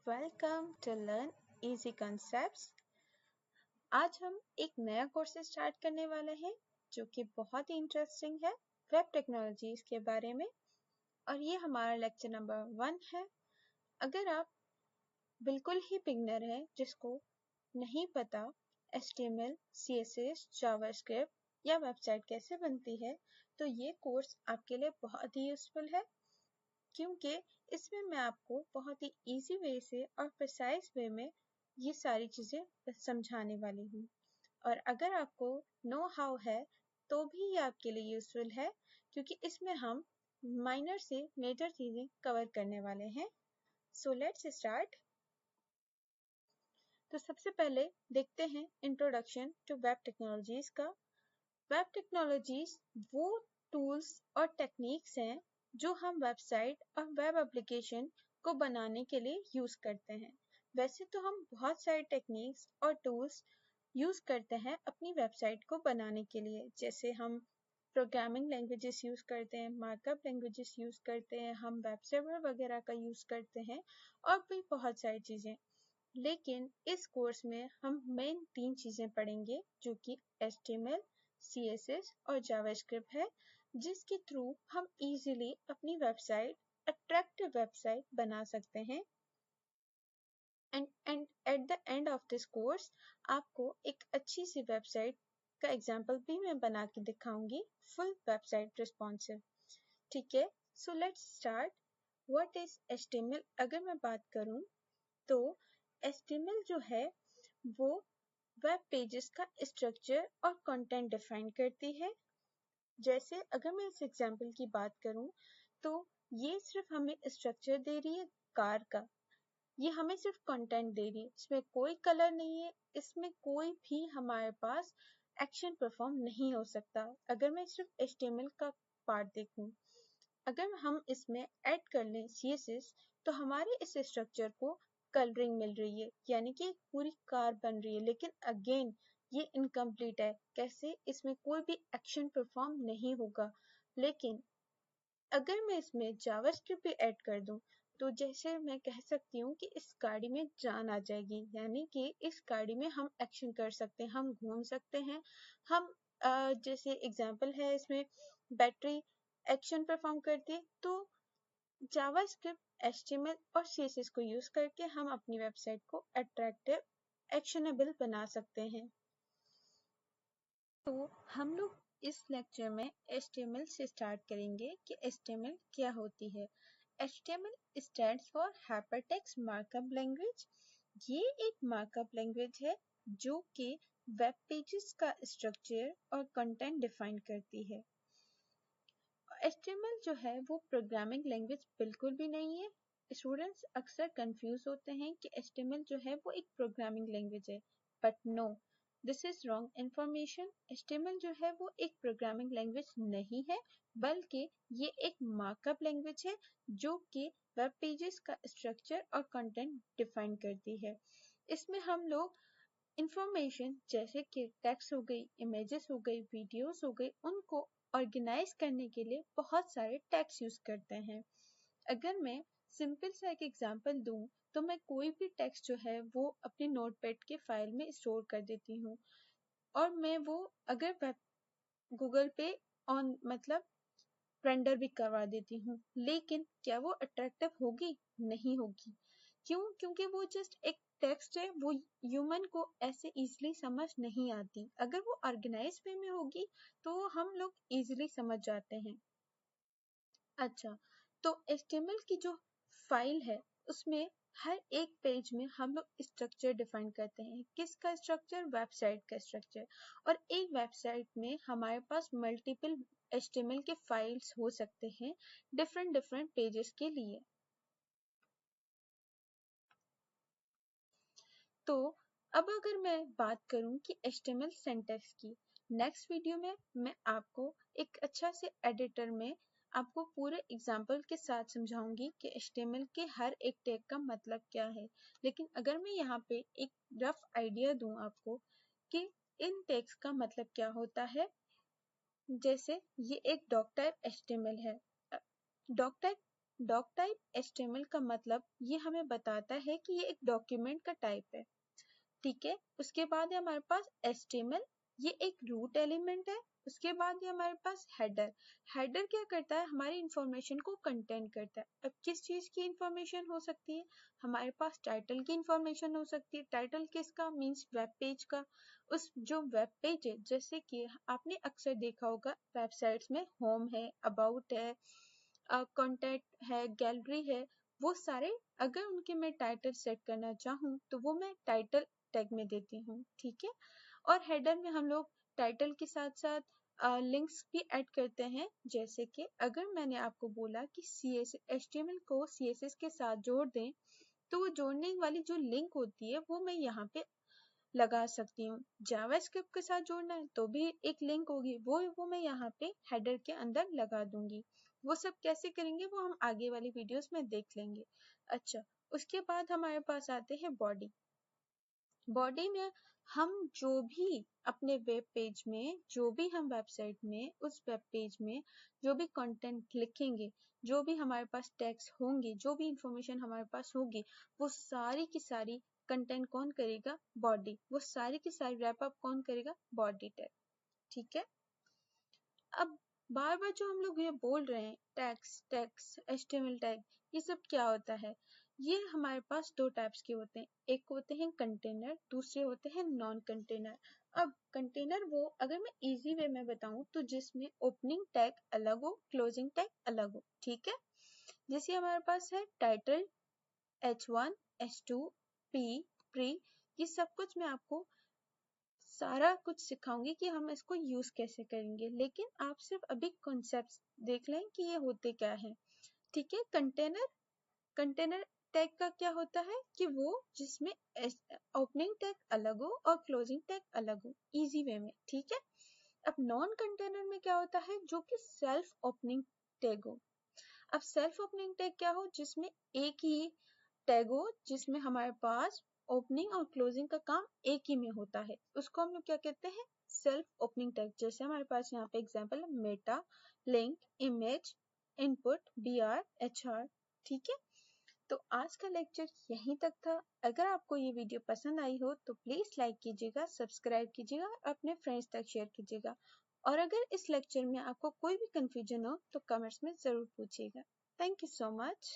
Welcome to learn easy concepts. आज हम एक नया कोर्स स्टार्ट करने वाले हैं जो कि बहुत ही इंटरेस्टिंग है, वेब टेक्नोलॉजीज के बारे में। और ये हमारा लेक्चर नंबर 1 है। अगर आप बिल्कुल ही बिगनर हैं जिसको नहीं पता HTML, CSS, जावास्क्रिप्ट या वेबसाइट कैसे बनती है, तो ये कोर्स आपके लिए बहुत ही यूजफुल है, क्योंकि इसमें मैं आपको बहुत ही इजी वे से और प्रिसाइज वे में ये सारी चीज़ें समझाने वाली हूँ। और अगर आपको नो हाउ है तो भी ये आपके लिए यूजफुल है, क्योंकि इसमें हम माइनर से मेजर चीज़ें कवर करने वाले हैं। So let's start. तो सबसे पहले देखते हैं इंट्रोडक्शन टू वेब टेक्नोलॉजीज का। वेब टेक्नोलॉजीज वो टूल्स और टेक्निक्स हैं जो हम वेबसाइट और वेब एप्लीकेशन को बनाने के लिए यूज करते हैं। वैसे तो हम बहुत सारे टेक्निक्स और टूल्स यूज करते हैं अपनी वेबसाइट को बनाने के लिए, जैसे हम प्रोग्रामिंग लैंग्वेजेस यूज करते हैं, मार्कअप लैंग्वेजेस यूज करते हैं, हम वेब सर्वर वगैरह का यूज करते हैं और भी बहुत सारी चीजें। लेकिन इस कोर्स में हम मेन 3 चीजें पढ़ेंगे जो कि HTML, CSS और जावास्क्रिप्ट है, जिसके थ्रू हम इजीली अपनी वेबसाइट, अट्रैक्टिव वेबसाइट बना सकते हैं। And at the end of this course आपको एक अच्छी सी वेबसाइट का एग्जांपल भी मैं बना के दिखाऊंगी, फुल वेबसाइट रिस्पॉन्सिव। ठीक है, so let's start. What is HTML? अगर मैं बात करूं तो HTML जो है वो वेब पेजेस का स्ट्रक्चर और कंटेंट डिफाइन करती है। जैसे अगर मैं इस एग्जांपल की बात करूं तो ये सिर्फ हमें स्ट्रक्चर दे रही है कार का, ये हमें सिर्फ कंटेंट दे रही है, इसमें कोई कलर नहीं है, इसमें कोई भी हमारे पास एक्शन परफॉर्म नहीं हो सकता। अगर मैं सिर्फ HTML का पार्ट देखूं, अगर हम इसमें ऐड कर लें CSS तो हमारे इस स्ट्रक्चर को कलरिंग मिल रही है, यानी कि एक पूरी कार बन रही है। लेकिन अगेन ये इनकम्प्लीट है, कैसे? इसमें कोई भी एक्शन परफॉर्म नहीं होगा। लेकिन अगर मैं इसमें जावास्क्रिप्ट भी ऐड कर दूं तो जैसे मैं कह सकती हूँ कि इस गाड़ी में जान आ जाएगी, यानी कि इस गाड़ी में हम एक्शन कर सकते हैं, हम घूम सकते हैं। हम जैसे एग्जांपल है इसमें बैटरी एक्शन परफॉर्म करती है, तो जावास्क्रिप्ट, HTML और CSS को यूज करके हम अपनी वेबसाइट को अट्रैक्टिव, एक्शनेबल बना सकते हैं। तो हम लोग इस लेक्चर में HTML से स्टार्ट करेंगे कि HTML क्या होती है। HTML stands for Hypertext Markup Language। ये एक मार्कअप लैंग्वेज है जो कि वेब पेजेस का स्ट्रक्चर और कंटेंट डिफाइन करती है। HTML जो है वो प्रोग्रामिंग लैंग्वेज बिल्कुल भी नहीं है। स्टूडेंट्स अक्सर कंफ्यूज होते हैं कि HTML जो है वो एक प्रोग्रामिंग लैंग्वेज है, but no, this is wrong information. HTML जो है वो एक प्रोग्रामिंग लैंग्वेज नहीं है, बल्कि ये एक मार्कअप लैंग्वेज है जो कि वेब पेजेस का स्ट्रक्चर और कंटेंट डिफाइन करती है। इसमें हम लोग इंफॉर्मेशन जैसे कि टेक्स्ट हो गई, इमेजेस हो गई, वीडियोस हो गई, उनको ऑर्गेनाइज करने के लिए बहुत सारे टैग्स यूज करते हैं। अगर मैं सिंपल सा एक एग्जांपल दूं तो मैं कोई भी टेक्स्ट जो है वो अपने नोटपैड के फाइल में स्टोर कर देती हूँ, और मैं वो अगर गूगल पे ऑन मतलब रेंडर भी करवा देती हूँ, लेकिन क्या वो अट्रैक्टिव होगी? नहीं होगी। क्यों? क्योंकि वो जस्ट एक टेक्स्ट है, वो ह्यूमन को ऐसे इजीली समझ नहीं आती। अगर वो ऑर्गेनाइज वे में होगी तो हम लोग इजीली समझ जाते हैं। अच्छा, तो HTML की जो फाइल है उसमें हर एक पेज में हम लोग स्ट्रक्चर डिफाइन करते हैं। किसका स्ट्रक्चर? वेबसाइट का स्ट्रक्चर। और एक वेबसाइट में हमारे पास मल्टीपल HTML के फाइल्स हो सकते हैं डिफरेंट डिफरेंट पेजेस के लिए। तो अब अगर मैं बात करूं कि HTML सिंटैक्स की, नेक्स्ट वीडियो में मैं आपको एक अच्छा से एडिटर में आपको पूरे एग्जाम्पल के साथ समझाऊंगी कि HTML के हर एक टैग का मतलब क्या है। लेकिन अगर मैं यहाँ पे एक रफ आइडिया दूं आपको कि इन टैग्स का मतलब क्या होता है, जैसे ये एक डॉक्टर HTML है। डॉक्टर डॉक टाइप HTML का मतलब ये हमें बताता है कि ये एक डॉक्यूमेंट का टाइप है, ठीक है। उसके बाद है हमारे पास HTML, ये एक रूट एलिमेंट है। उसके बाद है हमारे पास हेडर। हेडर क्या करता है, हमारी इंफॉर्मेशन को कंटेन करता है। अब किस चीज़ की इंफॉर्मेशन हो सकती है, हमारे पास टाइटल की इंफॉर्मेशन हो सकती है। टाइटल किसका, मीन्स वेब पेज का। उस जो वेब पेज है, जैसे कि आपने अक्सर देखा होगा वेबसाइट्स में होम है, अबाउट है, कॉन्टैक्ट है, गैलरी है, वो सारे अगर उनके मैं टाइटल सेट करना चाहूँ तो वो मैं टाइटल टैग में देती हूँ, ठीक है। और हेडर में हम लोग टाइटल के साथ साथ लिंक्स भी ऐड करते हैं। जैसे कि अगर मैंने आपको बोला कि HTML को CSS के साथ जोड़ दें, तो वो जोड़ने वाली जो लिंक होती है वो मैं यहाँ पे लगा सकती हूँ। जावास्क्रिप्ट के साथ जोड़ना है तो भी एक लिंक होगी, वो मैं यहाँ पे हेडर के अंदर लगा दूंगी। वो सब कैसे करेंगे वो हम आगे वाली वीडियोस में देख लेंगे। अच्छा, उसके बाद हमारे पास आते हैं बॉडी। बॉडी में हम जो भी अपने वेब पेज में, जो भी हम वेबसाइट में, उस वेब पेज में जो भी कंटेंट लिखेंगे, जो भी हमारे पास टेक्स्ट होंगे, जो भी इंफॉर्मेशन हमारे पास होगी, वो सारी की सारी कंटेंट कौन करेगा, बॉडी। वो सारी की सारी रैप अप कौन करेगा, बॉडी टैग, ठीक है। अब बार बार जो हम लोग ये बोल रहे हैं टैग्स टैग्स HTML टैग, ये सब क्या होता है, ये हमारे पास दो टाइप्स के होते हैं। एक होते हैं कंटेनर, दूसरे होते हैं नॉन कंटेनर। अब कंटेनर वो, अगर मैं इजी वे में बताऊं तो जिसमें ओपनिंग टैग अलग हो, क्लोजिंग टैग अलग हो, ठीक है। जैसे हमारे पास है title, H1, H2, P, pre, ये सब कुछ मैं आपको सारा कुछ सिखाऊंगी कि हम इसको यूज कैसे करेंगे, लेकिन आप सिर्फ अभी कॉन्सेप्ट देख लें कि ये होते क्या है, ठीक है। कंटेनर, कंटेनर टैग का क्या होता है कि वो जिसमें ओपनिंग टैग अलग हो और क्लोजिंग टैग अलग हो, इजी वे में, ठीक है। अब नॉन कंटेनर में क्या होता है, जो कि सेल्फ ओपनिंग टैग हो। अब सेल्फ ओपनिंग टैग क्या हो, जिसमें एक ही टैग हो, जिसमें हमारे पास ओपनिंग और क्लोजिंग का काम एक ही में होता है, उसको हम लोग क्या कहते हैं, सेल्फ ओपनिंग टैग। जैसे हमारे पास यहाँ पे एग्जांपल है Meta, link, image, input, BR, HR, ठीक है। तो आज का लेक्चर यहीं तक था। अगर आपको ये वीडियो पसंद आई हो तो प्लीज लाइक कीजिएगा, सब्सक्राइब कीजिएगा, अपने फ्रेंड्स तक शेयर कीजिएगा। और अगर इस लेक्चर में आपको कोई भी कंफ्यूजन हो तो कमेंट्स में जरूर पूछिएगा। Thank you so much.